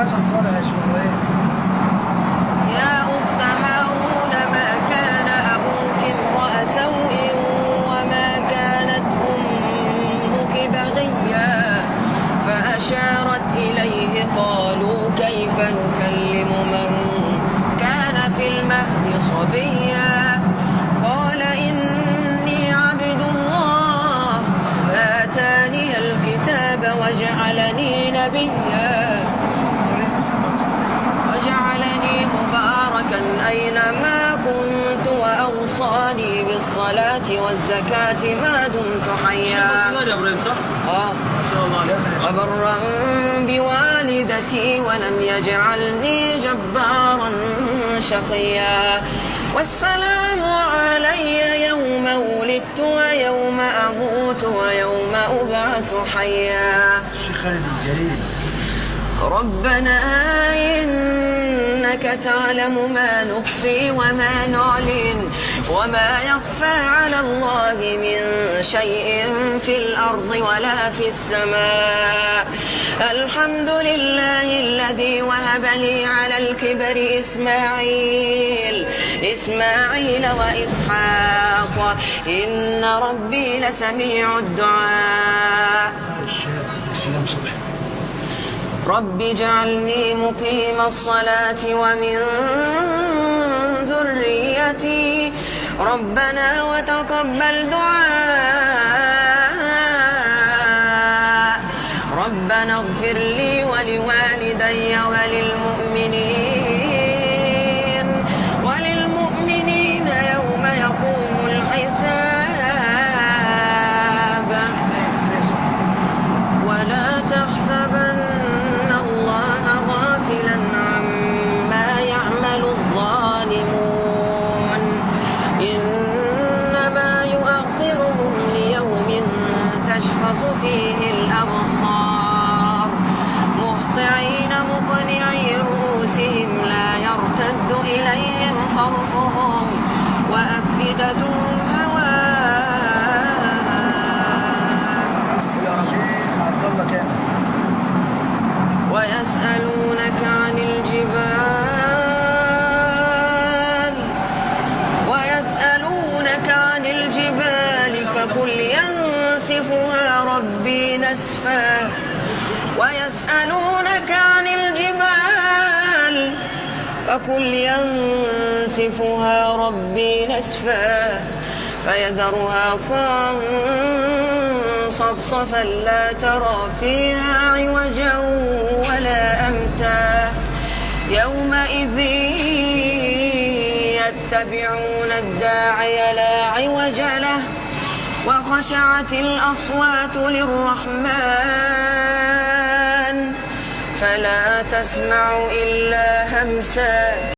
حسن صالح يا شيخ. يا أخت هارون ما كان أبوك امرأ سوء وما كانت أمك بغيا فأشارت إليه قالوا كيف نكلم من كان في المهد صبيا قال إني عبد الله آتاني الكتاب وجعلني نبيا وجعلني مباركا أينما كنت وأوصاني بالصلاة والزكاة ما دمت حيا وبرا بوالدتي ولم يجعلني جبارا شقيا والسلام علي يوم ولدت ويوم أموت ويوم أبعث حيا. الشيخ خالد الجليل. ربنا إنك تعلم ما نخفي وما نعلن وما يخفى على الله من شيء في الأرض ولا في السماء. الحمد لله الذي وهب لي على الكبر إسماعيل وإسحاق إن ربي لسميع الدعاء. رب اجعلني مقيم الصلاة ومن ذريتي ربنا وتقبل دعاء. ربنا اغفر لي ولوالدي وللمؤمنين يوم يقوم الحساب. ولا تحسبن عما يعمل الظالمون إنما يؤخرهم ليوم تشخص فيه الأبصار مهطعين مقنعي رؤوسهم لا يرتد إليهم طرفهم وأفئدتهم ويسألونك عن الجبال فقل ينسفها ربي نسفا ويسألونك عن الجبال فقل ينسفها ربي نسفا فيذرها قاعا صفصفا لا ترى فيها عوجا ولا أمتا يومئذ يتبعون الداعي لا عوج له وخشعت الأصوات للرحمن فلا تسمع إلا همسا.